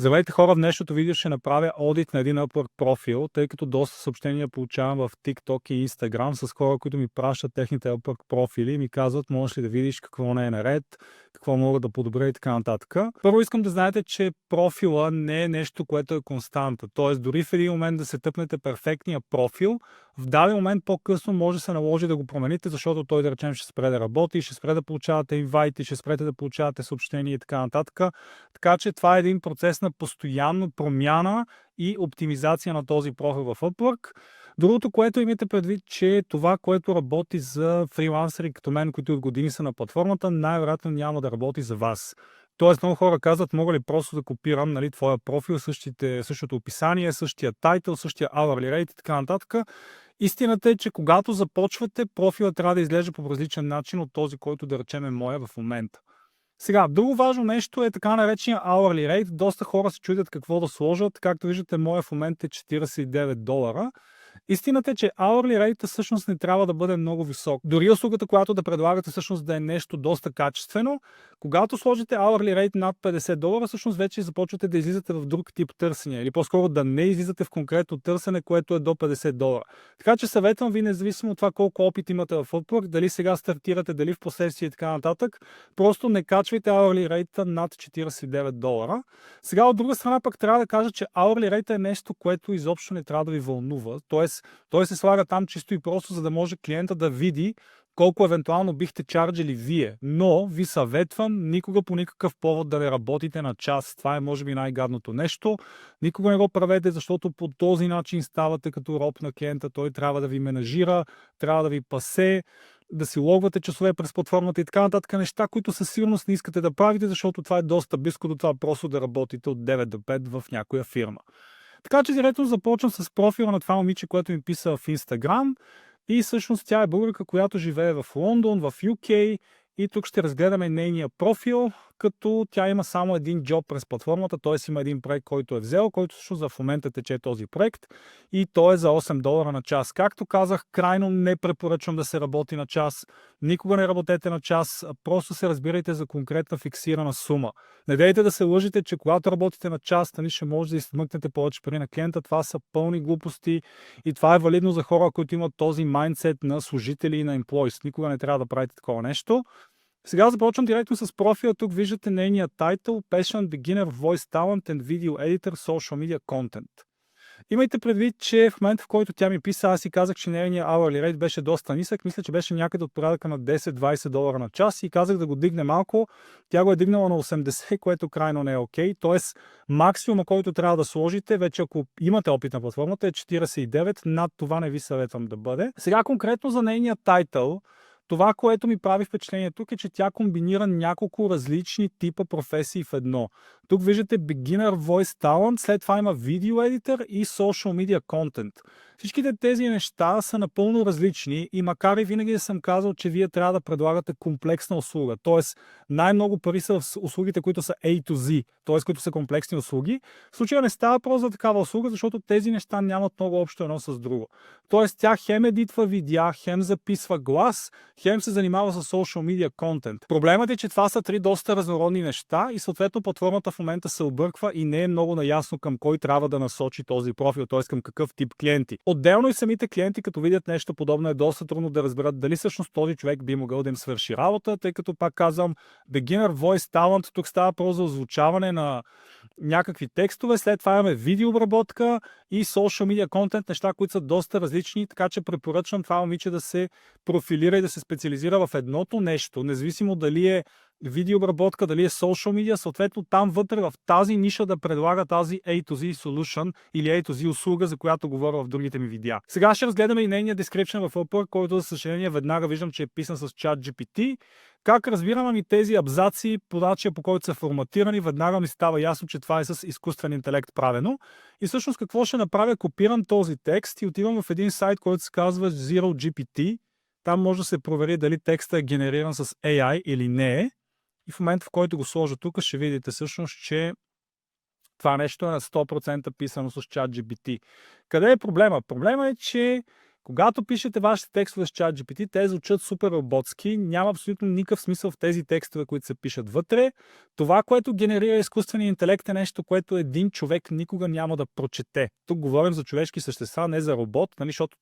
Здравейте хора, в днешното видео ще направя одит на един Upwork профил, тъй като доста съобщения получавам в TikTok и Instagram с хора, които ми пращат техните Upwork профили и ми казват, можеш ли да видиш какво не е наред, какво мога да подобря и така нататък. Първо искам да знаете, че профила не е нещо, което е константа. Т.е. дори в един момент да се тъпнете перфектния профил, в даден момент по-късно може да се наложи да го промените, защото той, да речем, ще спре да работи, ще спре да получавате инвайти, ще спрете да получавате съобщения и така нататък. Така че това е един процес на постоянна промяна и оптимизация на този профил в Upwork. Другото, което имайте предвид, че това, което работи за фрилансери като мен, които от години са на платформата, най-вероятно няма да работи за вас. Тоест, много хора казват, мога ли просто да копирам, нали, твоя профил, същото описание, същия тайтъл, същия hourly rate и така нататък. Истината е, че когато започвате, профила трябва да изглежда по различен начин от този, който да речем е моя в момента. Сега, друго важно нещо е така наречения hourly rate. Доста хора се чудят какво да сложат. Както виждате, моя в момента е $49. Истината е, че hourly rate всъщност не трябва да бъде много висок. Дори услугата, която да предлагате всъщност да е нещо доста качествено, когато сложите hourly rate над $50, всъщност вече започвате да излизате в друг тип търсения или по-скоро да не излизате в конкретно търсене, което е до $50. Така че съветвам ви, независимо от това колко опит имате в Upwork, дали сега стартирате, дали в последствие и така нататък, просто не качвайте hourly rate над $49. Сега от друга страна пък трябва да кажа, че hourly rate е нещо, което изобщо не трябва да ви вълнува. Тоест, той се слага там чисто и просто, за да може клиента да види колко евентуално бихте чарджили вие. Но ви съветвам никога по никакъв повод да не работите на час. Това е може би най-гадното нещо. Никога не го правете, защото по този начин ставате като роб на клиента. Той трябва да ви менажира, трябва да ви пасе, да си логвате часове през платформата и така нататък неща, които със сигурност не искате да правите, защото това е доста близко до това просто да работите от 9 до 5 в някоя фирма. Така че директно започвам с профила на това момиче, което ми писа в Instagram. И всъщност тя е българка, която живее в Лондон, в UK. И тук ще разгледаме нейния профил, като тя има само един джоб през платформата, т.е. има един проект, който е взел, който всъщност в момента тече този проект и той е за $8 на час. Както казах, крайно не препоръчвам да се работи на час. Никога не работете на час, просто се разбирайте за конкретна фиксирана сума. Не дейте да се лъжите, че когато работите на час, нали, ще може да измъкнете повече пари на клиента. Това са пълни глупости и това е валидно за хора, които имат този майндсет на служители и на employees. Никога не трябва да правите такова нещо. Сега започвам директно с профила. Тук виждате нейния тайтъл Passion Beginner Voice Talent and Video Editor Social Media Content. Имайте предвид, че в момента, в който тя ми писа, аз си казах, че нейният hourly rate беше доста нисък. Мисля, че беше някъде от порядъка на $10-20 на час и казах да го дигне малко. Тя го е дигнала на 80, което крайно не е окей. Тоест, максимума, който трябва да сложите, вече ако имате опит на платформата, е 49. Над това не ви съветвам да бъде. Сега конкретно за нейния тайтъл. Това, което ми прави впечатление тук е, че тя комбинира няколко различни типа професии в едно. Тук виждате Beginner Voice Talent, след това има Video Editor и Social Media Content. Всичките тези неща са напълно различни и макар и винаги да съм казал, че вие трябва да предлагате комплексна услуга, т.е. най-много пари са в услугите, които са A to Z, т.е. които са комплексни услуги. В случая не става просто за такава услуга, защото тези неща нямат много общо едно с друго. Т.е. тя хем едитва видеа, хем записва глас, хем се занимава с social media content. Проблемът е, че това са три доста разнородни неща и съответно платформата в момента се обърква и не е много наясно към кой трябва да насочи този профил, т.е. към какъв тип клиенти. Отделно и самите клиенти, като видят нещо подобно, е доста трудно да разберат дали всъщност този човек би могъл да им свърши работа, тъй като пак казвам, Beginner Voice Talent, тук става просто за озвучаване на някакви текстове, след това имаме видеообработка и social media content, неща, които са доста различни, така че препоръчвам това момиче да се профилира и да се специализира в едното нещо, независимо дали е видеообработка, дали е social media, съответно там вътре в тази ниша да предлага тази A to Z solution или A to Z услуга, за която говоря в другите ми видеа. Сега ще разгледаме и нейния description в Upwork, който за съжаление веднага виждам, че е писан с ChatGPT. Как разбираме ми тези абзаци по начин, по който са форматирани, веднага ми става ясно, че това е с изкуствен интелект правено. И всъщност какво ще направя? Копирам този текст и отивам в един сайт, който се казва ZeroGPT. Там може да се провери дали текстът е генериран с AI или не е. И в момента, в който го сложа тук, ще видите всъщност, че това нещо е на 100% писано с ChatGPT. Къде е проблема? Проблема е, че Когато пишете вашите текстове с ChatGPT, те звучат супер роботски, няма абсолютно никакъв смисъл в тези текстове, които се пишат вътре. Това, което генерира изкуствения интелект, е нещо, което един човек никога няма да прочете. Тук говорим за човешки същества, не за робот, нали, защото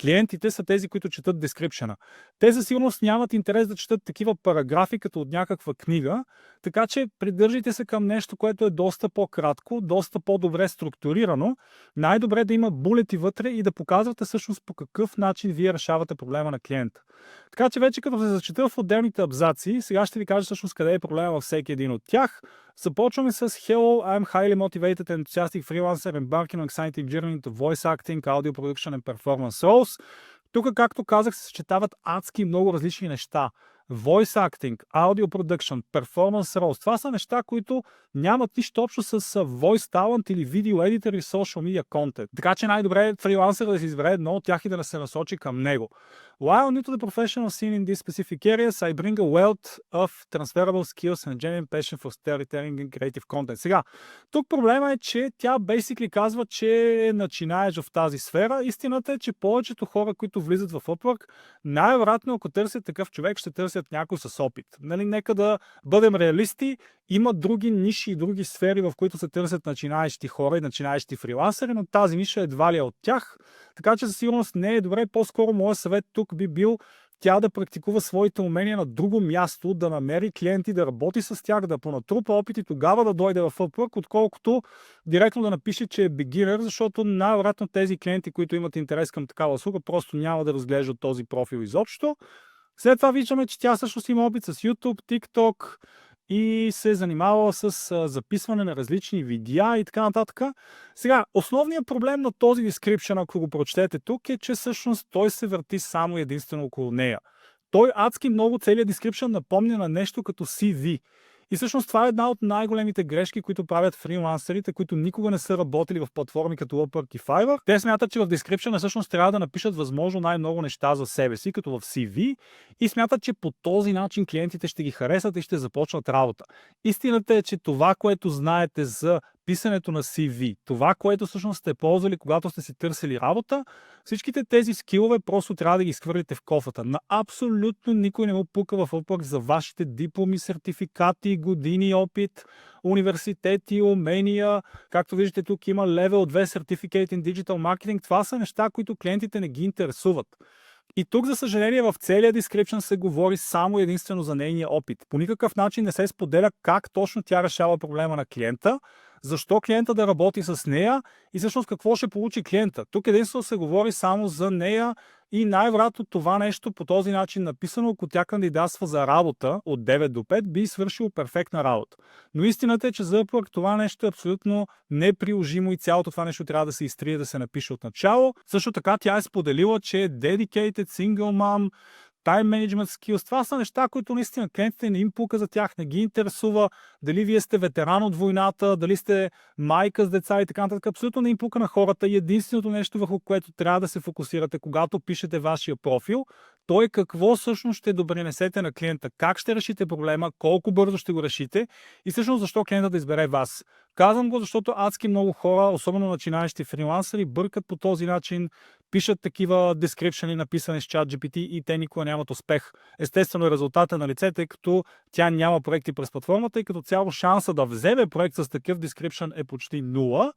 клиентите са тези, които четат дескрипшена. Те за сигурност нямат интерес да четат такива параграфи, като от някаква книга, така че придържайте се към нещо, което е доста по-кратко, доста по-добре структурирано. Най-добре да има булети вътре и да показвате всъщност по какъв начин вие решавате проблема на клиента. Така че вече като се зачета в отделните абзаци, сега ще ви кажа всъщност къде е проблема във всеки един от тях. Започваме с Hello, I'm highly motivated and enthusiastic freelancer embarking on exciting journey to voice acting, audio production and performance roles. Тук, както казах, се съчетават адски много различни неща. Voice acting, audio production, performance roles. Това са неща, които нямат нищо общо с voice talent или video editor или social media content. Така че най-добре е фрилансър да си избере едно от тях и да не се насочи към него. While new to the professional scene in these specific areas, I bring a wealth of transferable skills and genuine passion for storytelling and creative content. Сега, тук проблема е, че тя basically казва, че начинаеш в тази сфера. Истината е, че повечето хора, които влизат в Upwork, най-вероятно, ако търсят такъв човек, ще търсят някой с опит. Нали, нека да бъдем реалисти. Има други ниши и други сфери, в които се търсят начинаещи хора и начинаещи фрилансери, но тази ниша едва ли е от тях. Така че за сигурност не е добре. По-скоро моят съвет тук би бил тя да практикува своите умения на друго място, да намери клиенти, да работи с тях, да понатрупа опит и тогава да дойде в Upwork, отколкото директно да напише, че е beginner, защото най-вероятно тези клиенти, които имат интерес към такава услуга, просто няма да разглеждат този профил изобщо. След това виждаме, че тя също има опит с YouTube, TikTok и се е занимавала с записване на различни видеа и така нататък. Сега, основният проблем на този description, ако го прочетете тук, е, че всъщност той се върти само единствено около нея. Той адски много целият description напомня на нещо като CV. И всъщност това е една от най-големите грешки, които правят фрилансерите, които никога не са работили в платформи като Upwork и Fiverr. Те смятат, че в description всъщност трябва да напишат възможно най-много неща за себе си, като в CV, и смятат, че по този начин клиентите ще ги харесат и ще започнат работа. Истината е, че това, което знаете за писането на CV, това, което всъщност сте ползвали, когато сте си търсили работа, всичките тези скилове просто трябва да ги изхвърлите в кофата. На абсолютно никой не му пука в Upwork за вашите дипломи, сертификати, години опит, университети, умения. Както виждате, тук има Level 2 Certificate in Digital Marketing. Това са неща, които клиентите не ги интересуват. И тук, за съжаление, в целия description се говори само единствено за нейния опит. По никакъв начин не се споделя как точно тя решава проблема на клиента, защо клиента да работи с нея и всъщност какво ще получи клиента. Тук единствено се говори само за нея и най-вероятно това нещо по този начин написано, ако тя кандидатства за работа от 9 до 5, би свършило перфектна работа. Но истината е, че за Upwork това нещо е абсолютно неприложимо и цялото това нещо трябва да се изтрие, да се напише от начало. Също така тя е споделила, че е dedicated single mom, time management skills. Това са неща, които наистина клиентите не им пука за тях, не ги интересува дали вие сте ветеран от войната, дали сте майка с деца и така нататък. Абсолютно не им пука на хората и единственото нещо, върху което трябва да се фокусирате, когато пишете вашия профил, то е какво всъщност ще допринесете на клиента, как ще решите проблема, колко бързо ще го решите и всъщност защо клиентът да избере вас. Казвам го, защото адски много хора, особено начинаещи фрилансери, бъркат по този начин, пишат такива дескрипшени, написани с ChatGPT и те никога нямат успех. Естествено резултата на лице, тъй като тя няма проекти през платформата и като цяло шанса да вземе проект с такъв дескрипшен е почти нула.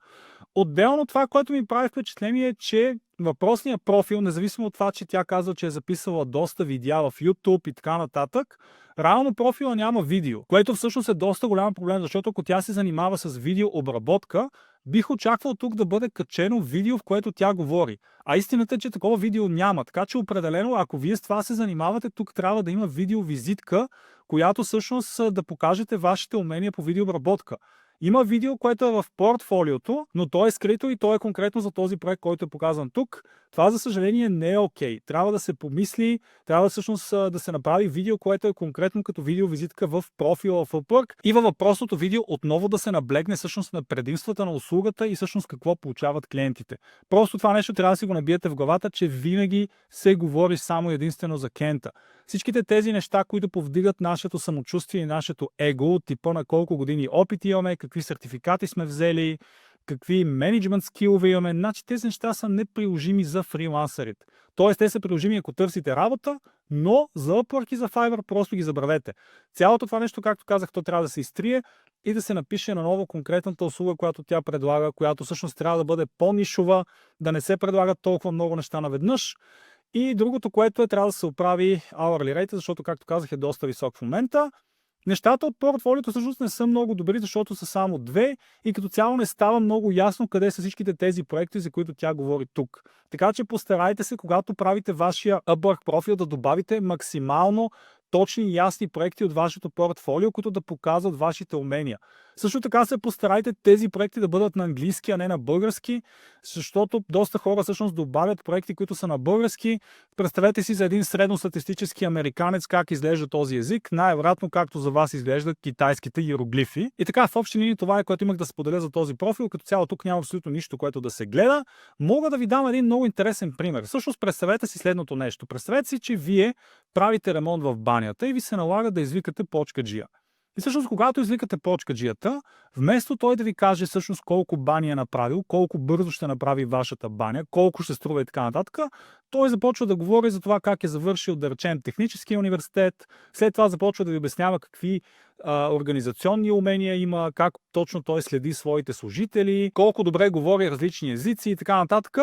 Отделно това, което ми прави впечатление е, че въпросният профил, независимо от това, че тя казва, че е записала доста видеа в YouTube и така нататък, реално профила няма видео, което всъщност е доста голям проблем, защото ако тя се занимава с видеообработка, бих очаквал тук да бъде качено видео, в което тя говори. А истината е, че такова видео няма. Така че определено, ако вие с това се занимавате, тук трябва да има видеовизитка, която всъщност да покажете вашите умения по видеообработка. Има видео, което е в портфолиото, но то е скрито и то е конкретно за този проект, който е показан тук. Това, за съжаление, не е окей. Трябва да се помисли, трябва всъщност да се направи видео, което е конкретно като видеовизитка в профила в Upwork и във въпросното видео отново да се наблегне всъщност на предимствата на услугата и всъщност какво получават клиентите. Просто това нещо трябва да си го набиете в главата, че винаги се говори само единствено за клиента. Всичките тези неща, които повдигат нашето самочувствие и нашето его, типа на колко години опит имаме, какви сертификати сме взели, какви менеджмент скилове имаме. Значи тези неща са неприложими за фрилансерите. Тоест, те са приложими, ако търсите работа, но за Upwork и за Fiverr просто ги забравете. Цялото това нещо, както казах, то трябва да се изтрие и да се напише наново конкретната услуга, която тя предлага, която всъщност трябва да бъде по-нишова, да не се предлагат толкова много неща наведнъж. И другото, което трябва да се оправи hourly rate, защото, както казах, е доста висок в момента. Нещата от портфолиото всъщност не са много добри, защото са само две и като цяло не става много ясно къде са всичките тези проекти, за които тя говори тук. Така че постарайте се, когато правите вашия Upwork профил, да добавите максимално точни и ясни проекти от вашето портфолио, които да показват вашите умения. Също така се постарайте тези проекти да бъдат на английски, а не на български, защото доста хора всъщност добавят проекти, които са на български. Представете си за един средностатистически американец как изглежда този език, най-вероятно както за вас изглеждат китайските иероглифи. И така, в общи линии това е, което имах да споделя за този профил. Като цяло тук няма абсолютно нищо, което да се гледа. Мога да ви дам един много интересен пример. Всъщност представете си следното нещо. Представете си, че вие правите ремонт в банята и ви се налага да извикате почкаджия. И всъщност, когато извикате почкаджията, вместо той да ви каже всъщност колко бани е направил, колко бързо ще направи вашата баня, колко ще струва и така нататък, той започва да говори за това как е завършил, да речем, техническия университет, след това започва да ви обяснява какви организационни умения има, как точно той следи своите служители, колко добре говори различни езици и така нататък.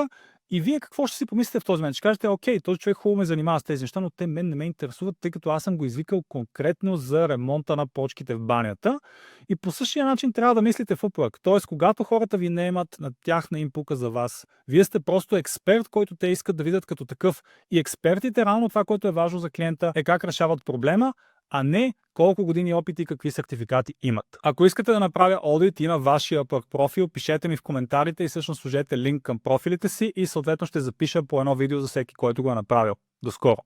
И вие какво ще си помислите в този момент? Ще кажете, окей, този човек хубаво ме занимава с тези неща, но те мен не ме интересуват, тъй като аз съм го извикал конкретно за ремонта на почките в банята. И по същия начин трябва да мислите в Upwork. Тоест, когато хората ви наемат на тяхна им пука за вас, вие сте просто експерт, който те искат да видят като такъв. И експертите, реално това, което е важно за клиента, е как решават проблема, а не колко години опит и какви сертификати имат. Ако искате да направя одит и на вашия Upwork профил, пишете ми в коментарите и всъщност сложете линк към профилите си и съответно ще запиша по едно видео за всеки, който го е направил. До скоро!